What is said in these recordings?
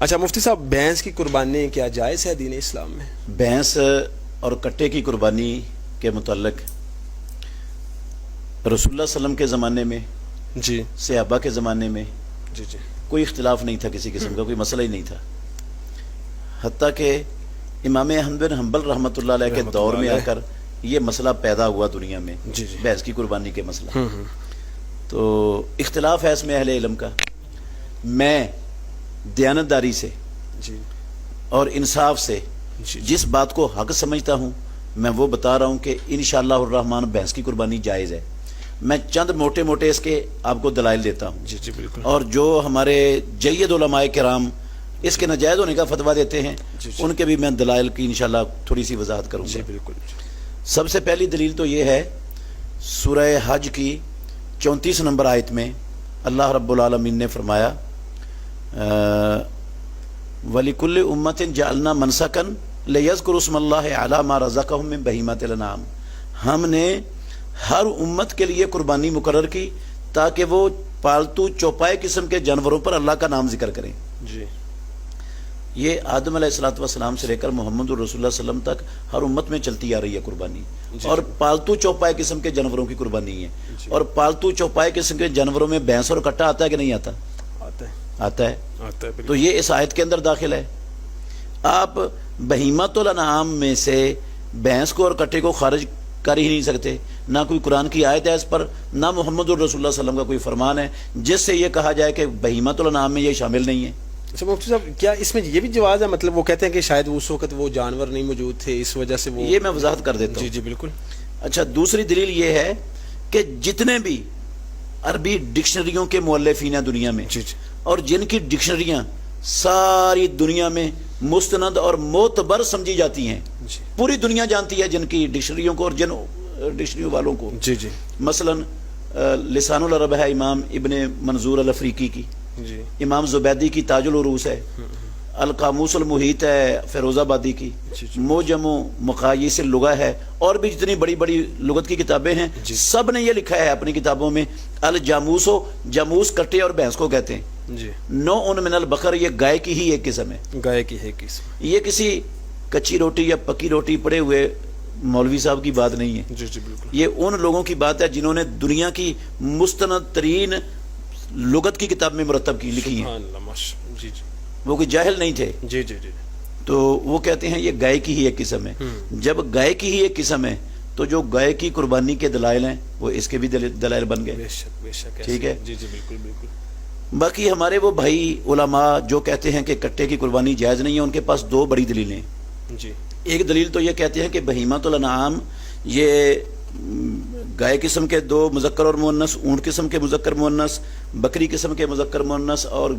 اچھا مفتی صاحب، بھینس کی قربانی کیا جائز ہے دین اسلام میں؟ بھینس اور کٹے کی قربانی کے متعلق رسول اللہ صلی اللہ علیہ وسلم کے زمانے میں، جی صحابہ کے زمانے میں جی جی کوئی اختلاف نہیں تھا، کسی قسم کا کوئی مسئلہ ہی نہیں تھا، حتیٰ کہ امام احمد بن حنبل رحمۃ اللہ علیہ کے دور میں آ کر یہ مسئلہ پیدا ہوا دنیا میں، جی جی بھینس کی قربانی کے مسئلہ۔ تو اختلاف ہے اس میں اہل علم کا۔ میں دیانتداری سے جی اور انصاف سے جی جس بات کو حق سمجھتا ہوں میں وہ بتا رہا ہوں کہ انشاءاللہ الرحمن بھینس کی قربانی جائز ہے۔ میں چند موٹے موٹے اس کے آپ کو دلائل دیتا ہوں، جی جی بالکل۔ اور جو ہمارے جید علماء کرام اس کے ناجائز ہونے کا فتویٰ دیتے ہیں جی جی ان کے بھی میں دلائل کی انشاءاللہ تھوڑی سی وضاحت کروں جی گا۔ بالکل۔ سب سے پہلی دلیل تو یہ ہے سورہ حج کی 34 نمبر آیت میں اللہ رب العالمین نے فرمایا وَلِكُلِّ أُمَّةٍ جَعَلْنَا مَنْسَكًا لِيَذْكُرُوا اسْمَ اللَّهِ عَلَى مَا رَزَقَهُم مِّن بَهِيمَةِ الْأَنْعَامِ، ہم نے ہر امت کے لیے قربانی مقرر کی تاکہ وہ پالتو چوپائے قسم کے جانوروں پر اللہ کا نام ذکر کریں۔ جی یہ آدم علیہ السلام سے لے کر محمد رسول اللہ صلی اللہ علیہ وسلم تک ہر امت میں چلتی آ رہی ہے قربانی، اور پالتو چوپائے قسم کے جانوروں کی قربانی ہے۔ اور پالتو چوپائے قسم کے جانوروں میں بھینس اور کٹا آتا ہے کہ نہیں آتا؟ آتا ہے آتا ہے۔ آتا ہے تو یہ اس آیت کے اندر داخل ہے۔ آپ بہیمۃ الانعام میں سے بھینس کو اور کٹے کو خارج کر ہی نہیں سکتے، نہ کوئی قرآن کی آیت ہے اس پر، نہ محمد رسول اللہ صلی اللہ علیہ وسلم کا کوئی فرمان ہے جس سے یہ کہا جائے کہ بہیمۃ الانعام میں یہ شامل نہیں ہے۔ اچھا مفتی صاحب، کیا اس میں یہ بھی جواز ہے؟ مطلب وہ کہتے ہیں کہ شاید اس وقت وہ جانور نہیں موجود تھے، اس وجہ سے وہ… یہ میں وضاحت کر دیتا جی ہوں۔ جی بالکل۔ اچھا، دوسری دلیل یہ ہے کہ جتنے بھی عربی ڈکشنریوں کے مؤلفین ہیں دنیا میں، جی جی اور جن کی ڈکشنریاں ساری دنیا میں مستند اور معتبر سمجھی جاتی ہیں، جی پوری دنیا جانتی ہے جن کی ڈکشنریوں کو اور جن ڈکشنریوں والوں کو۔ جی جی مثلا لسان العرب ہے امام ابن منظور الافریقی کی، جی امام زبیدی کی تاج العروس ہے، القاموس المحیط ہے فیروز آبادی کی، جی جی موجم و مقاییس اللغہ ہے، اور بھی جتنی بڑی بڑی لغت کی کتابیں ہیں جی سب نے یہ لکھا ہے اپنی کتابوں میں الجاموس، جاموس کٹے اور بھینس کو کہتے ہیں، جی نوع من البقر، یہ گائے کی ہی ایک قسم ہے۔ گائے کی ہے قسم۔ یہ کسی کچی روٹی یا پکی روٹی پڑے ہوئے مولوی صاحب کی بات نہیں ہے، جی جی بالکل۔ یہ ان لوگوں کی بات ہے جنہوں نے دنیا کی مستند ترین لغت کی کتاب میں مرتب کی لکھی ہیں، سبحان اللہ، ماشاءاللہ۔ جی جی وہ کوئی جاہل نہیں تھے۔ جی جی جی تو وہ کہتے ہیں یہ گائے کی ہی ایک قسم ہے۔ جب گائے کی ہی ایک قسم ہے تو جو گائے کی قربانی کے دلائل ہیں وہ اس کے بھی دلائل بن گئے۔ بے شک بے شک، ٹھیک ہے۔ جی جی بالکل بالکل۔ باقی ہمارے وہ بھائی علماء جو کہتے ہیں کہ کٹے کی قربانی جائز نہیں ہے، ان کے پاس دو بڑی دلیلیں ہیں۔ جی ایک دلیل تو یہ کہتے ہیں کہ بہیمۃ الانعام یہ گائے قسم کے دو مذکر اور مؤنث، اونٹ قسم کے مذکر مؤنث، بکری قسم کے مذکر مؤنث اور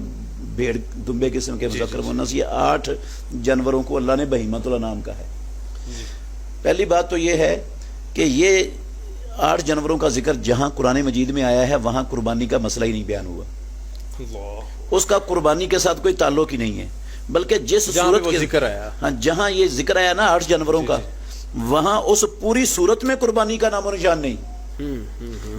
بھیڑ دمبے قسم کے مذکر مؤنث، یہ 8 جانوروں کو اللہ نے بہیمۃ الانعام کہا ہے۔ پہلی بات تو یہ ہے کہ یہ 8 جانوروں کا ذکر جہاں قرآن مجید میں آیا ہے وہاں قربانی کا مسئلہ ہی نہیں بیان ہوا، اللہ، اس کا قربانی کے ساتھ کوئی تعلق ہی نہیں ہے، بلکہ جس جہاں صورت وہ کے ذکر آیا، ہاں جہاں یہ ذکر آیا نا 8 جانوروں کا، وہاں اس پوری صورت میں قربانی کا نام و نشان نہیں۔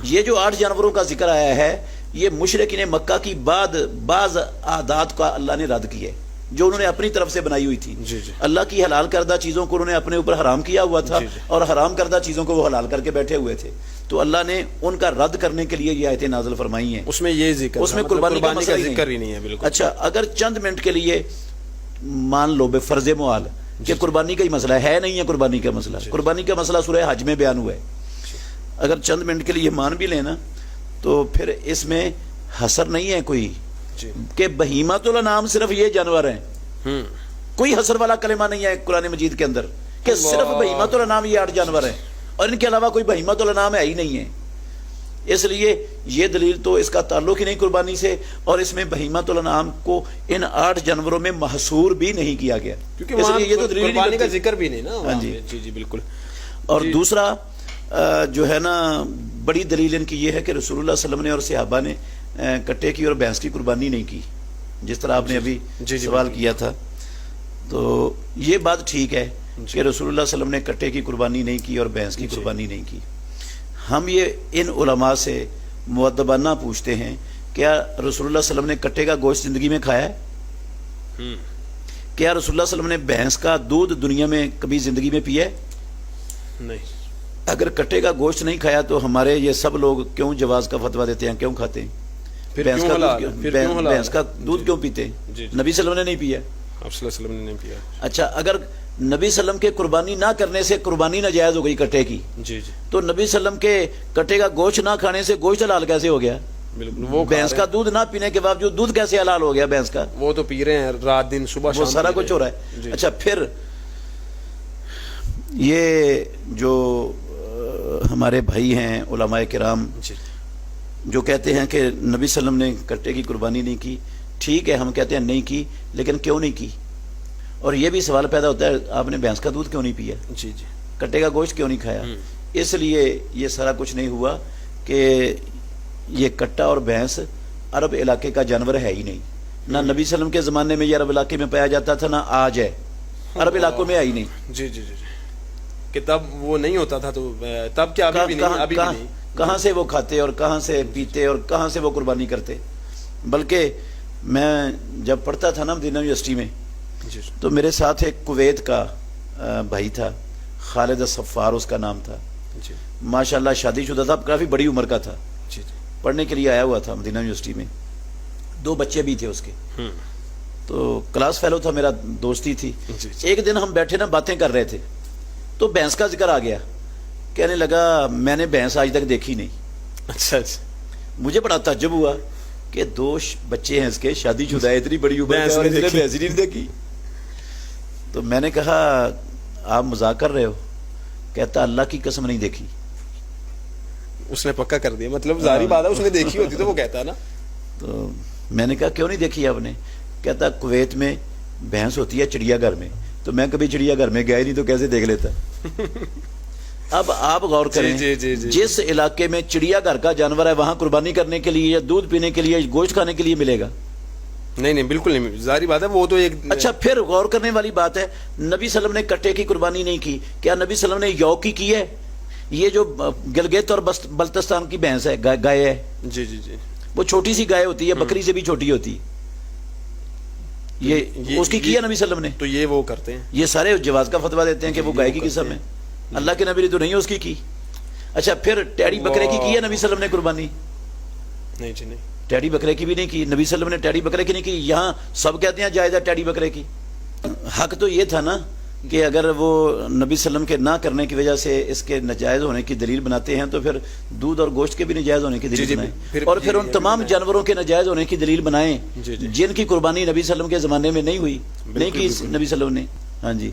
یہ جو 8 جانوروں کا ذکر آیا ہے یہ مشرکین مکہ کی بعض عادات کا اللہ نے رد کیا ہے جو انہوں نے اپنی طرف سے بنائی ہوئی تھی۔ جی جی اللہ کی حلال کردہ چیزوں کو انہوں نے اپنے اوپر حرام کیا ہوا تھا، جی جی اور حرام کردہ چیزوں کو وہ حلال کر کے بیٹھے ہوئے تھے، تو اللہ نے ان کا رد کرنے کے لیے یہ آیتیں نازل فرمائی ہیں۔ اس میں یہ ذکر، اس میں مطلب قربانی کا مسئلہ ذکر ہی نہیں ہے۔ بالکل۔ اچھا، اگر چند منٹ کے لیے مان لو بے فرض محال کہ قربانی کا ہی مسئلہ ہے نہیں ہے، قربانی کا مسئلہ، قربانی کا مسئلہ سورہ حج میں بیان ہوا ہے، اگر چند منٹ کے لیے مان بھی لینا تو پھر اس میں حصر نہیں ہے کوئی جی کہ بہیمۃ الانعام صرف یہ جانور ہیں، کوئی حصر والا کلمہ نہیں ہے قرآن مجید کے اندر کہ صرف بہیمۃ الانعام یہ 8 جانور ہیں اور ان کے علاوہ کوئی بہیمۃ الانعام ہے ہی نہیں ہے۔ اس لیے یہ دلیل تو اس کا تعلق ہی نہیں قربانی سے، اور اس میں بہیمۃ الانعام کو ان 8 جانوروں میں محصور بھی نہیں کیا گیا، کیونکہ اس وہاں لیے یہ تو دلیل قربانی کا نہیں ذکر بھی نہیں نا۔ ہاں جی جی جی بالکل۔ اور دوسرا جو ہے نا بڑی دلیل ان کی یہ ہے کہ رسول اللہ صلی اللہ علیہ وسلم نے اور صحابہ نے کٹے کی اور بھینس کی قربانی نہیں کی، جس طرح آپ نے ابھی سوال کیا تھا، تو یہ بات ٹھیک ہے کہ رسول اللہ صلی اللہ علیہ وسلم نے کٹے کی قربانی نہیں کی اور بھینس کی قربانی نہیں کی۔ ہم یہ ان علماء سے مؤدبانہ پوچھتے ہیں کیا رسول اللہ صلی اللہ علیہ وسلم نے کٹے کا گوشت زندگی میں کھایا ہے؟ کیا رسول اللہ صلی اللہ علیہ وسلم نے بھینس کا دودھ دنیا میں کبھی زندگی میں پیا ہے؟ نہیں. اگر کٹے کا گوشت نہیں کھایا تو ہمارے یہ سب لوگ کیوں جواز کا فتویٰ دیتے ہیں, کیوں کھاتے ہیں؟ پھر بھینس کیوں کا حلال ہے؟ دودھ پھر کیوں حلال بھینس کا ہے؟ دودھ کیوں پیتے ہیں؟ جی, نبی صلی اللہ علیہ وسلم نے نہیں پیا. آپ صلی اللہ علیہ وسلم نے نہیں پیا. اچھا, اگر نبی صلی اللہ علیہ وسلم کے قربانی نہ کرنے سے قربانی ناجائز ہو گئی کٹے کی, جی جی تو نبی صلی اللہ علیہ وسلم کے کٹے کا گوشت نہ کھانے سے گوشت حلال کیسے ہو گیا؟ بالکل. وہ بھینس کا دودھ نہ پینے کے باوجود دودھ کیسے حلال ہو گیا بھینس کا؟ وہ تو پی رہے ہیں رات دن صبح وہ شام سارا پی کچھ ہو رہا ہیں. ہے. جی. اچھا, پھر یہ جو ہمارے بھائی ہیں علماء کرام جی جو کہتے ہیں کہ نبی صلی اللہ علیہ وسلم نے کٹے کی قربانی نہیں کی, ٹھیک ہے, ہم کہتے ہیں نہیں کی, لیکن کیوں نہیں کی؟ اور یہ بھی سوال پیدا ہوتا ہے آپ نے بھینس کا دودھ کیوں نہیں پیا, جی جی کٹے کا گوشت کیوں نہیں کھایا؟ اس لیے یہ سارا کچھ نہیں ہوا کہ یہ کٹا اور بھینس عرب علاقے کا جانور ہے ہی نہیں. نہ نبی صلی اللہ علیہ وسلم کے زمانے میں یہ عرب علاقے میں پایا جاتا تھا, نہ آج ہے. عرب علاقوں میں ہے ہی نہیں. جی جی جی کہ تب وہ نہیں ہوتا تھا, تو تب کیا ابھی بھی نہیں, ابھی بھی نہیں. کہاں سے وہ کھاتے اور کہاں سے پیتے اور کہاں سے وہ قربانی کرتے؟ بلکہ میں جب پڑھتا تھا نا مدینہ یونیورسٹی میں, جی تو میرے ساتھ ایک کویت کا بھائی تھا, خالد الصفار اس کا نام تھا. جی ماشاءاللہ شادی شدہ تھا, کافی بڑی عمر کا تھا, جی پڑھنے کے لیے آیا ہوا تھا مدینہ یونیورسٹی میں. 2 بچے بھی تھے اس کے, تو کلاس فیلو تھا, میرا دوستی تھی. جی. ایک دن ہم بیٹھے نا باتیں کر رہے تھے, تو بھینس کا ذکر آ گیا. کہنے لگا میں نے بھینس آج تک دیکھی نہیں. اچھا اچھا. مجھے بڑا تعجب ہوا کہ 2 بچے ہیں اس کے, شادی شدہ ہے, اتنی بڑی عمر بھینس ہے اور نہیں اس نے دیکھی. بھینس ہی نہیں دیکھی. تو میں نے کہا آپ مذاق کر رہے ہو؟ کہتا اللہ کی قسم نہیں دیکھی. اس نے پکا کر دیا, مطلب ظاہری بات ہے اس نے دیکھی ہوتی تو وہ کہتا نا. تو میں نے کہا کیوں نہیں دیکھی آپ نے؟ کہتا کویت میں بھینس ہوتی ہے چڑیا گھر میں, تو میں کبھی چڑیا گھر میں گیا ہی نہیں, تو کیسے دیکھ لیتا؟ اب آپ غور کریں, جی جی جی. جس علاقے میں چڑیا گھر کا جانور ہے وہاں قربانی کرنے کے لیے یا دودھ پینے کے لیے گوشت کھانے کے لیے ملے گا؟ نہیں نہیں بالکل نہیں, ظاہری بات ہے وہ تو ایک. اچھا, پھر غور کرنے والی بات ہے, نبی صلی اللہ علیہ وسلم نے کٹے کی قربانی نہیں کی, کیا نبی صلی اللہ علیہ وسلم نے یو کی ہے؟ یہ جو گلگت اور بلتستان کی بھینس ہے, گائے ہے, جی جی جی, وہ چھوٹی سی گائے ہوتی ہے, بکری سے بھی چھوٹی ہوتی ہے, یہ اس کی ہے نبی صلی اللہ علیہ وسلم نے. تو یہ وہ کرتے ہیں, یہ سارے جواز کا فتویٰ دیتے ہیں کہ وہ گائے کی قسم ہے. اللہ کے نبی نے تو نہیں اس کی. اچھا, پھر ٹیڑی بکرے کی ہے نبی صلی اللہ علیہ وسلم نے قربانی؟ نہیں جی نہیں, ٹیڑی بکرے کی بھی نہیں کی. نبی صلی اللہ علیہ وسلم نے ٹیڑی بکرے کی نہیں کی. یہاں سب کہتے ہیں جائز ہے ٹیڑی بکرے کی. حق تو یہ تھا نا کہ اگر وہ نبی صلی اللہ علیہ وسلم کے نہ کرنے کی وجہ سے اس کے ناجائز ہونے کی دلیل بناتے ہیں, تو پھر دودھ اور گوشت کے بھی ناجائز ہونے کی دلیل بنائیں, اور پھر ان تمام جانوروں کے ناجائز ہونے کی دلیل بنائیں جن کی قربانی نبی صلی اللہ علیہ وسلم کے زمانے میں نہیں ہوئی, نہیں کی نبی صلی اللہ علیہ وسلم نے. ہاں جی.